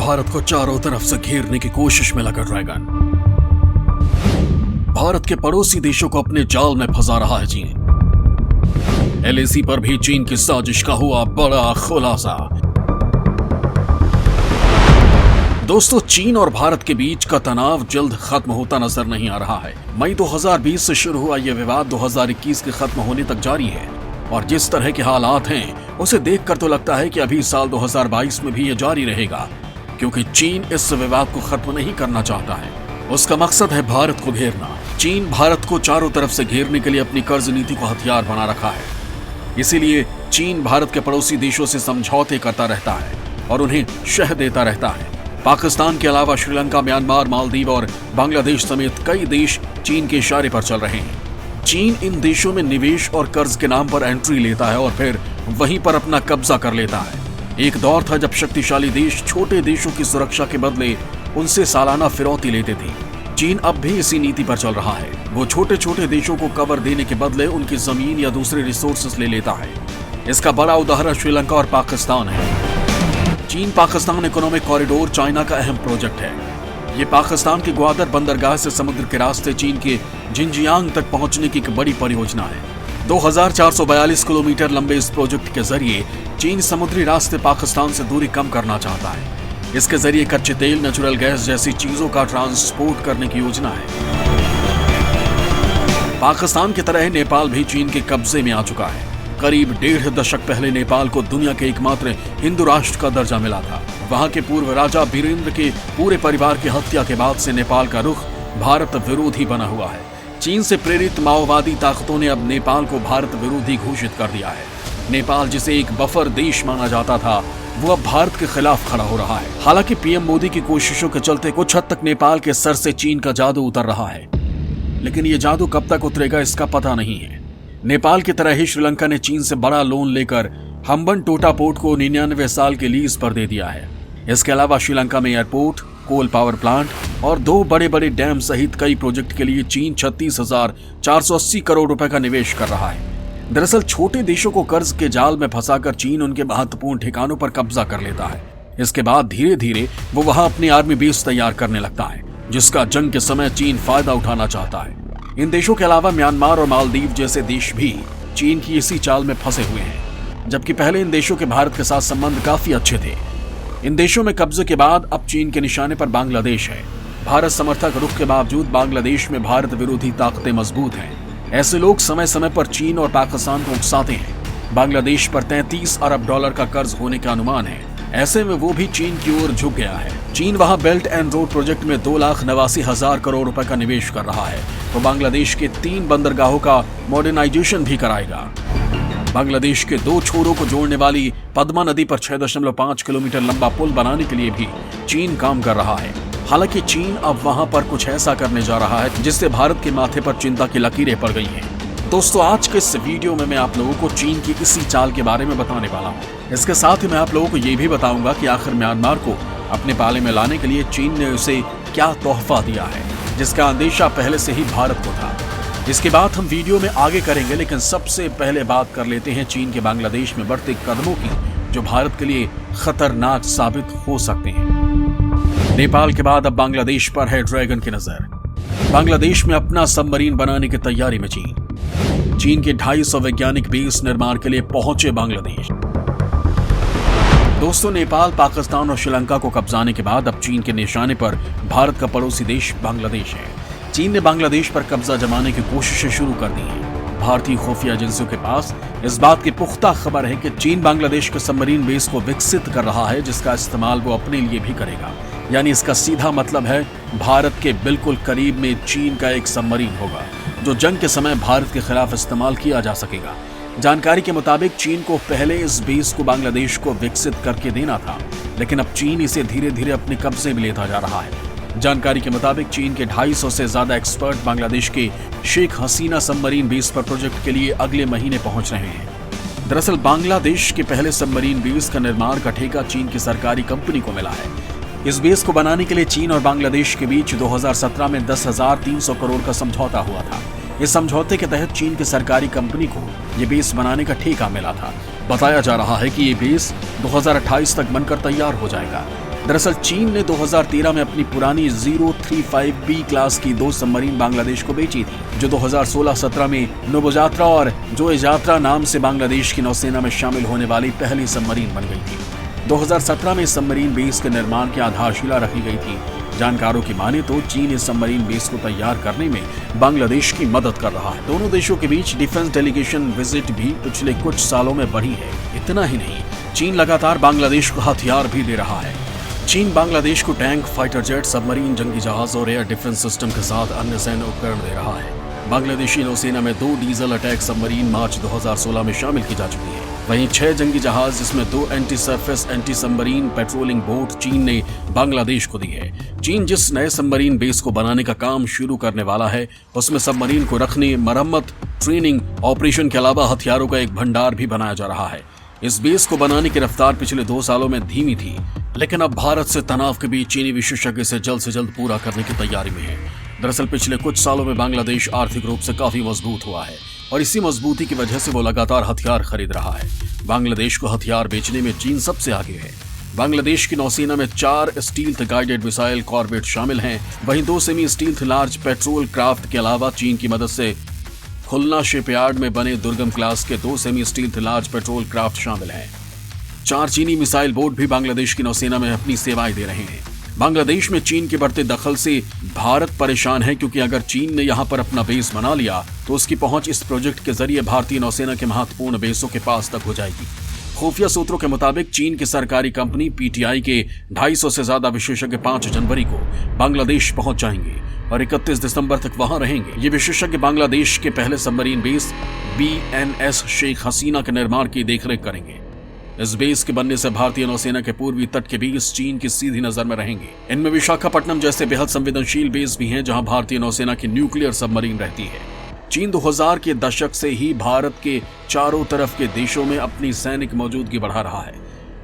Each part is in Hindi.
भारत को चारों तरफ से घेरने की कोशिश में लगा ड्रैगन। भारत के पड़ोसी देशों को अपने जाल में फंसा रहा है चीन। एलएसी पर भी चीन की साजिश का हुआ बड़ा खुलासा। दोस्तों, चीन और भारत के बीच का तनाव जल्द खत्म होता नजर नहीं आ रहा है। मई 2020 से शुरू हुआ यह विवाद 2021 के खत्म होने तक जारी है और जिस तरह के हालात हैं उसे देखकर तो लगता है कि अभी साल 2022 में भी यह जारी रहेगा, क्योंकि चीन इस विवाद को खत्म नहीं करना चाहता है। उसका मकसद है भारत को घेरना। चीन भारत को चारों तरफ से घेरने के लिए अपनी कर्ज नीति को हथियार बना रखा है। इसीलिए चीन भारत के पड़ोसी देशों से समझौते करता रहता है और उन्हें शह देता रहता है। पाकिस्तान के अलावा श्रीलंका, म्यांमार, मालदीव और बांग्लादेश समेत कई देश चीन के इशारे पर चल रहे हैं। चीन इन देशों में निवेश और कर्ज के नाम पर एंट्री लेता है और फिर वहीं पर अपना कब्जा कर लेता है। एक दौर था जब शक्तिशाली देश छोटे देशों की सुरक्षा के बदले उनसे सालाना फिरौती लेते थे। चीन अब भी इसी नीति पर चल रहा है। वो छोटे छोटे देशों को कवर देने के बदले उनकी जमीन या दूसरे रिसोर्सेस ले लेता है। इसका बड़ा उदाहरण श्रीलंका और पाकिस्तान है। चीन पाकिस्तान इकोनॉमिक कॉरिडोर चाइना का अहम प्रोजेक्ट है। ये पाकिस्तान के ग्वादर बंदरगाह से समुद्र के रास्ते चीन के जिनजियांग तक पहुंचने की एक बड़ी परियोजना है। 2442 किलोमीटर लंबे इस प्रोजेक्ट के जरिए चीन समुद्री रास्ते पाकिस्तान से दूरी कम करना चाहता है। इसके जरिए कच्चे तेल, नेचुरल गैस जैसी चीजों का ट्रांसपोर्ट करने की योजना है। पाकिस्तान की तरह नेपाल भी चीन के कब्जे में आ चुका है। करीब 1.5 दशक पहले नेपाल को दुनिया के एकमात्र हिंदू राष्ट्र का दर्जा मिला था। वहां के पूर्व राजा वीरेंद्र के पूरे परिवार की हत्या के बाद से नेपाल का रुख भारत विरोधी बना हुआ है। चीन से प्रेरित माओवादी ताकतों ने अब नेपाल को भारत विरोधी घोषित कर दिया है। नेपाल, जिसे एक बफर देश माना जाता था, वो अब भारत के खिलाफ खड़ा हो रहा है। हालांकि पीएम मोदी की कोशिशों के चलते कुछ हद तक नेपाल के सर से चीन का जादू उतर रहा है, लेकिन ये जादू कब तक उतरेगा इसका पता नहीं है। नेपाल की तरह ही श्रीलंका ने चीन से बड़ा लोन लेकर हम्बनटोटा पोर्ट को 99 साल के लीज पर दे दिया है। इसके अलावा श्रीलंका में एयरपोर्ट, कोल पावर प्लांट और 2 बड़े बड़े डैम सहित कई प्रोजेक्ट के लिए चीन 36,480 करोड़ रुपए का निवेश कर रहा है। दरअसल छोटे देशों को कर्ज के जाल में फंसाकर चीन उनके महत्वपूर्ण ठिकानों पर कब्जा कर लेता है। इसके बाद धीरे धीरे वो वहां अपनी आर्मी बेस तैयार करने लगता है, जिसका जंग के समय चीन फायदा उठाना चाहता है। इन देशों के अलावा म्यांमार और मालदीव जैसे देश भी चीन की इसी चाल में फंसे हुए हैं, जबकि पहले इन देशों के भारत के साथ संबंध काफी अच्छे थे। इन देशों में कब्जे के बाद अब चीन के निशाने पर बांग्लादेश है। भारत समर्थक रुख के बावजूद बांग्लादेश में भारत विरोधी ताकतें मजबूत हैं। ऐसे लोग समय समय पर चीन और पाकिस्तान को उकसाते हैं। बांग्लादेश पर $33 अरब का कर्ज होने का अनुमान है। ऐसे में वो भी चीन की ओर झुक गया है। चीन वहां बेल्ट एंड रोड प्रोजेक्ट में 2,89,000 करोड़ रुपए का निवेश कर रहा है, तो बांग्लादेश के 3 बंदरगाहों का मॉडर्नाइजेशन भी कराएगा। बांग्लादेश के 2 छोरों को जोड़ने वाली पद्मा नदी पर 6.5 किलोमीटर लंबा पुल बनाने के लिए भी चीन काम कर रहा है। हालांकि चीन अब वहां पर कुछ ऐसा करने जा रहा है जिससे भारत के माथे पर चिंता की लकीरें पड़ गई हैं। दोस्तों, आज के इस वीडियो में मैं आप लोगों को चीन की इसी चाल के बारे में बताने वाला हूँ। इसके साथ ही मैं आप लोगों को ये भी बताऊंगा कि आखिर म्यांमार को अपने पाले में लाने के लिए चीन ने उसे क्या तोहफा दिया है, जिसका अंदेशा पहले से ही भारत को था। इसके बाद हम वीडियो में आगे करेंगे, लेकिन सबसे पहले बात कर लेते हैं चीन के बांग्लादेश में बढ़ते कदमों की, जो भारत के लिए खतरनाक साबित हो सकते हैं। नेपाल के बाद अब बांग्लादेश पर है ड्रैगन की नजर। बांग्लादेश में अपना सबमरीन बनाने की तैयारी में चीन के 250 वैज्ञानिक बेस निर्माण के लिए पहुंचे बांग्लादेश। दोस्तों, नेपाल, पाकिस्तान और श्रीलंका को कब्जाने के बाद अब चीन के निशाने पर भारत का पड़ोसी देश बांग्लादेश है। चीन ने बांग्लादेश पर कब्जा जमाने की कोशिशें शुरू कर दी हैं। भारतीय खुफिया एजेंसियों के पास इस बात की पुख्ता खबर है कि चीन बांग्लादेश के सबमरीन बेस को विकसित कर रहा है, जिसका इस्तेमाल वो अपने लिए भी करेगा। यानी इसका सीधा मतलब है भारत के बिल्कुल करीब में चीन का एक सबमरीन होगा, जो जंग के समय भारत के खिलाफ इस्तेमाल किया जा सकेगा। जानकारी के मुताबिक चीन को पहले इस बेस को बांग्लादेश को विकसित करके देना था, लेकिन अब चीन इसे धीरे धीरे अपने कब्जे में लेता जा रहा है। जानकारी के मुताबिक चीन के 250 से ज्यादा एक्सपर्ट बांग्लादेश के शेख हसीना सबमरीन बेस पर प्रोजेक्ट के लिए अगले महीने पहुंच रहे हैं। दरअसल बांग्लादेश के पहले सबमरीन बेस का निर्माण का ठेका चीन की सरकारी कंपनी को मिला है। इस बेस को बनाने के लिए चीन और बांग्लादेश के बीच 2017 में 10,300 करोड़ का समझौता हुआ था। इस समझौते के तहत चीन की सरकारी कंपनी को ये बेस बनाने का ठेका मिला था। बताया जा रहा है कि ये बेस 2028 तक बनकर तैयार हो जाएगा। दरअसल चीन ने 2013 में अपनी पुरानी 035B क्लास की 2 सबमरीन बांग्लादेश को बेची थी, जो 2016-17 में नोबोजात्रा और जोएजात्रा नाम से बांग्लादेश की नौसेना में शामिल होने वाली पहली सबमरीन बन गई थी। 2017 में इस सबमरीन बेस के निर्माण की आधारशिला रखी गई थी। जानकारों की माने तो चीन इस सबमरीन बेस को तैयार करने में बांग्लादेश की मदद कर रहा है। दोनों देशों के बीच डिफेंस डेलीगेशन विजिट भी पिछले कुछ सालों में बढ़ी है। इतना ही नहीं, चीन लगातार बांग्लादेश को हथियार भी दे रहा है। चीन बांग्लादेश को टैंक, फाइटर जेट, सबमरीन, जंगी जहाज और एयर डिफेंस सिस्टम के साथ अन्य सैन्य उपकरण दे रहा है। बांग्लादेशी नौसेना में 2 डीजल अटैक सबमरीन मार्च 2016 में शामिल की जा चुकी है। वहीं 6 जंगी जहाज, जिसमें 2 anti surface anti submarine patrolling boat चीन ने बांग्लादेश को दी है। चीन जिस नए सबमरीन बेस को बनाने का काम शुरू करने वाला है, उसमें सबमरीन को रखने, मरम्मत, ट्रेनिंग, ऑपरेशन के अलावा हथियारों का एक भंडार भी बनाया जा रहा है। इस बेस को बनाने की रफ्तार पिछले 2 सालों में धीमी थी, लेकिन अब भारत से तनाव के बीच चीनी विशेषज्ञ इसे जल्द से जल्द पूरा करने की तैयारी में है। दरअसल पिछले कुछ सालों में बांग्लादेश आर्थिक रूप से काफी मजबूत हुआ है और इसी मजबूती की वजह से वो लगातार हथियार खरीद रहा है। बांग्लादेश को हथियार बेचने में चीन सबसे आगे है। बांग्लादेश की नौसेना में 4 स्टील्थ गाइडेड मिसाइल कॉर्वेट शामिल हैं। वहीं 2 semi stealth large petrol craft के अलावा चीन की मदद से खुलना शिपयार्ड में बने दुर्गम क्लास के 2 semi stealth large petrol craft शामिल हैं। 4 चीनी मिसाइल बोट भी बांग्लादेश की नौसेना में अपनी सेवाएं दे रहे हैं। बांग्लादेश में चीन के बढ़ते दखल से भारत परेशान है, क्योंकि अगर चीन ने यहां पर अपना बेस बना लिया तो उसकी पहुंच इस प्रोजेक्ट के जरिए भारतीय नौसेना के महत्वपूर्ण बेसों के पास तक हो जाएगी। खुफिया सूत्रों के मुताबिक चीन की सरकारी कंपनी PTI के 250 से ज्यादा विशेषज्ञ 5 जनवरी को बांग्लादेश पहुंच जाएंगे और 31 दिसंबर तक वहां रहेंगे। ये विशेषज्ञ बांग्लादेश के पहले submarine base BNS Sheikh Hasina के निर्माण की देखरेख करेंगे। इस बेस के बनने से भारतीय नौसेना के पूर्वी तट के बीच चीन की सीधी नजर में रहेंगे। इनमें विशाखापट्टनम जैसे बेहद संवेदनशील बेस भी हैं, जहां भारतीय नौसेना की न्यूक्लियर सबमरीन रहती है। चीन 2000 के दशक से ही भारत के चारों तरफ के देशों में अपनी सैनिक मौजूदगी बढ़ा रहा है।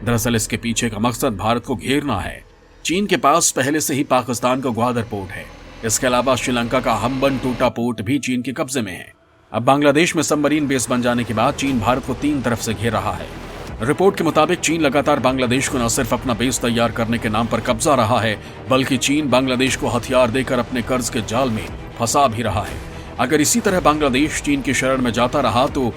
दरअसल इसके पीछे का मकसद भारत को घेरना है। चीन के पास पहले से ही पाकिस्तान का ग्वादर पोर्ट है। इसके अलावा श्रीलंका का हम्बन टोटा पोर्ट भी चीन के कब्जे में है। अब बांग्लादेश में सबमरीन बेस बन जाने के बाद चीन भारत को 3 तरफ से घेर रहा है। रिपोर्ट के मुताबिक चीन लगातार बांग्लादेश को न सिर्फ अपना बेस तैयार करने के नाम पर कब्जा रहा है, बल्कि चीन बांग्लादेश को हथियार देकर अपने कर्ज के जाल में फंसा भी रहा है। अगर इसी तरह बांग्लादेश चीन की शरण में जाता रहा तो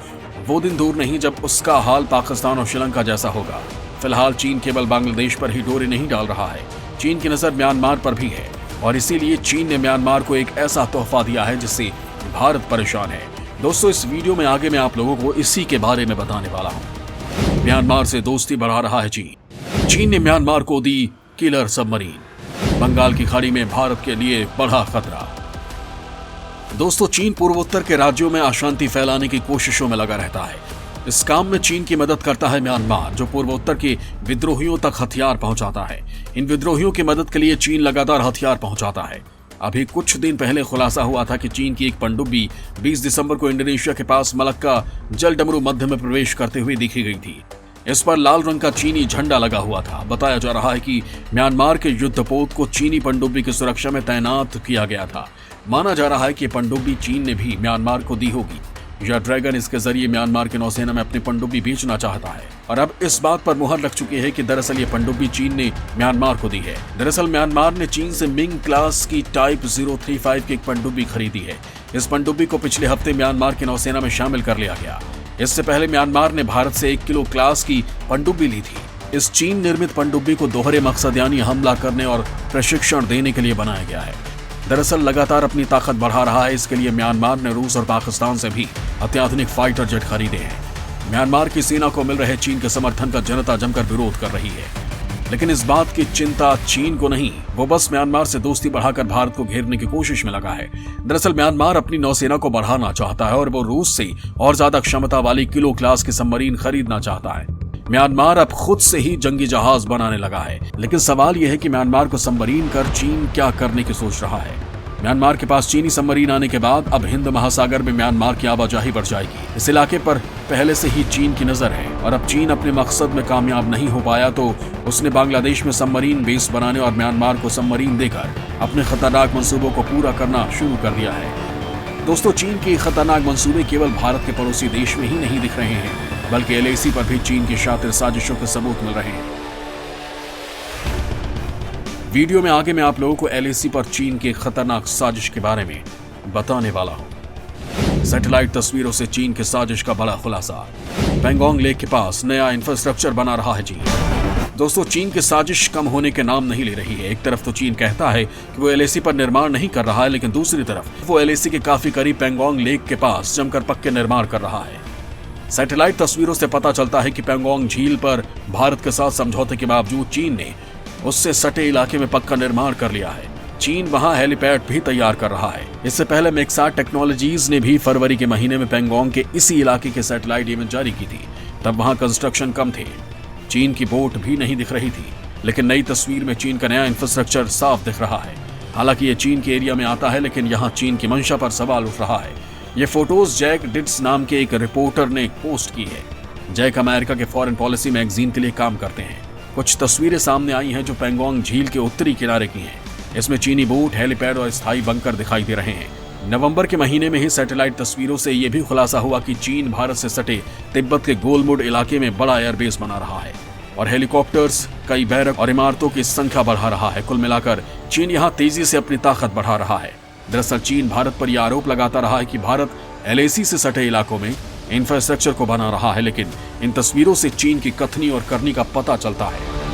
वो दिन दूर नहीं जब उसका हाल पाकिस्तान और श्रीलंका जैसा होगा। फिलहाल चीन केवल बांग्लादेश पर ही डोरी नहीं डाल रहा है, चीन की नजर म्यांमार पर भी है और इसीलिए चीन ने म्यांमार को एक ऐसा तोहफा दिया है जिससे भारत परेशान है। दोस्तों, इस वीडियो में आगे मैं आप लोगों को इसी के बारे में बताने वाला हूँ। म्यांमार से दोस्ती बढ़ा रहा है चीन। चीन ने म्यांमार को दी किलर सबमरीन। बंगाल की खाड़ी में भारत के लिए बढ़ा खतरा। दोस्तों, चीन पूर्वोत्तर के राज्यों में अशांति फैलाने की कोशिशों में लगा रहता है। इस काम में चीन की मदद करता है म्यांमार, जो पूर्वोत्तर के विद्रोहियों तक हथियार पहुंचाता है। इन विद्रोहियों की मदद के लिए चीन लगातार हथियार पहुंचाता है। अभी कुछ दिन पहले खुलासा हुआ था कि चीन की एक पनडुब्बी 20 दिसंबर को इंडोनेशिया के पास मलक्का जलडमरू मध्य में प्रवेश करते हुए देखी गई थी। इस पर लाल रंग का चीनी झंडा लगा हुआ था। बताया जा रहा है कि म्यांमार के युद्धपोत को चीनी पनडुब्बी की सुरक्षा में तैनात किया गया था। माना जा रहा है कि पनडुब्बी चीन ने भी म्यांमार को दी होगी। यह ड्रैगन इसके जरिए म्यांमार की नौसेना में अपनी पनडुब्बी बेचना चाहता है और अब इस बात पर मुहर लग चुकी है कि दरअसल ये पनडुब्बी चीन ने म्यांमार को दी है। दरअसल म्यांमार ने चीन से मिंग क्लास की टाइप 035 की एक पनडुब्बी खरीदी है। इस पनडुब्बी को पिछले हफ्ते म्यांमार की नौसेना में शामिल कर लिया गया। इससे पहले म्यांमार ने भारत से 1 किलो क्लास की पनडुब्बी ली थी। इस चीन निर्मित पनडुब्बी को दोहरे मकसद यानी हमला करने और प्रशिक्षण देने के लिए बनाया गया है। दरअसल लगातार अपनी ताकत बढ़ा रहा है। इसके लिए म्यांमार ने रूस और पाकिस्तान से भी अत्याधुनिक फाइटर जेट खरीदे हैं। म्यांमार की सेना को मिल रहे चीन के समर्थन का जनता जमकर विरोध कर रही है, लेकिन इस बात की चिंता चीन को नहीं, वो बस म्यांमार से दोस्ती बढ़ाकर भारत को घेरने की कोशिश में लगा है। दरअसल म्यांमार अपनी नौसेना को बढ़ाना चाहता है और वो रूस से और ज्यादा क्षमता वाली किलो क्लास की सबमरीन खरीदना चाहता है। म्यांमार अब खुद से ही जंगी जहाज बनाने लगा है, लेकिन सवाल यह है कि म्यांमार को सबमरीन कर चीन क्या करने की सोच रहा है। म्यांमार के पास चीनी सबमरीन आने के बाद अब हिंद महासागर में म्यांमार की आवाजाही बढ़ जाएगी। इस इलाके पर पहले से ही चीन की नजर है और अब चीन अपने मकसद में कामयाब नहीं हो पाया तो उसने बांग्लादेश में सबमरीन बेस बनाने और म्यांमार को सबमरीन देकर अपने खतरनाक मंसूबों को पूरा करना शुरू कर दिया है। दोस्तों, चीन के खतरनाक मंसूबे केवल भारत के पड़ोसी देश में ही नहीं दिख रहे हैं, बल्कि LAC पर भी चीन की शातिर साजिशों के सबूत मिल रहे हैं। वीडियो में आगे मैं आप लोगों को LAC पर चीन की खतरनाक साजिश के बारे में बताने वाला हूं। सैटेलाइट तस्वीरों से चीन की साजिश का बड़ा खुलासा। पैंगोंग लेक के पास नया इंफ्रास्ट्रक्चर बना रहा है चीन। दोस्तों, चीन की साजिश कम होने के नाम नहीं ले रही है। एक तरफ तो चीन कहता है कि वो LAC पर निर्माण नहीं कर रहा है, लेकिन दूसरी तरफ वो LAC के काफी करीब पैंगोंग लेक के पास जमकर पक्के निर्माण कर रहा है। सैटेलाइट तस्वीरों से पता चलता है कि पैंगोंग झील पर भारत के साथ समझौते के बावजूद चीन ने उससे सटे इलाके में पक्का निर्माण कर लिया है। चीन वहां हेलीपैड भी तैयार कर रहा है। इससे पहले मैक्सैट टेक्नोलॉजीज ने भी फरवरी के महीने में पैंगोंग के इसी इलाके के सैटेलाइट इमेज जारी की थी। तब वहां कंस्ट्रक्शन कम थे, चीन की बोट भी नहीं दिख रही थी, लेकिन नई तस्वीर में चीन का नया इंफ्रास्ट्रक्चर साफ दिख रहा है। हालांकि ये चीन के एरिया में आता है, लेकिन यहाँ चीन की मंशा पर सवाल उठ रहा है। ये फोटोज जैक डिट्स नाम के एक रिपोर्टर ने पोस्ट की है। जैक अमेरिका के फॉरेन पॉलिसी मैगजीन के लिए काम करते हैं। कुछ तस्वीरें सामने आई हैं जो पैंगोंग झील के उत्तरी किनारे की हैं। इसमें चीनी बोट, हेलीपैड और स्थायी बंकर दिखाई दे रहे हैं। नवंबर के महीने में ही सैटेलाइट तस्वीरों से यह भी खुलासा हुआ कि चीन भारत से सटे तिब्बत के गोलमुड इलाके में बड़ा एयरबेस बना रहा है और हेलीकॉप्टर्स, कई बैरक और इमारतों की संख्या बढ़ा रहा है। कुल मिलाकर चीन यहाँ तेजी से अपनी ताकत बढ़ा रहा है। दरअसल चीन भारत पर यह आरोप लगाता रहा है कि भारत LAC से सटे इलाकों में इंफ्रास्ट्रक्चर को बना रहा है, लेकिन इन तस्वीरों से चीन की कथनी और करनी का पता चलता है।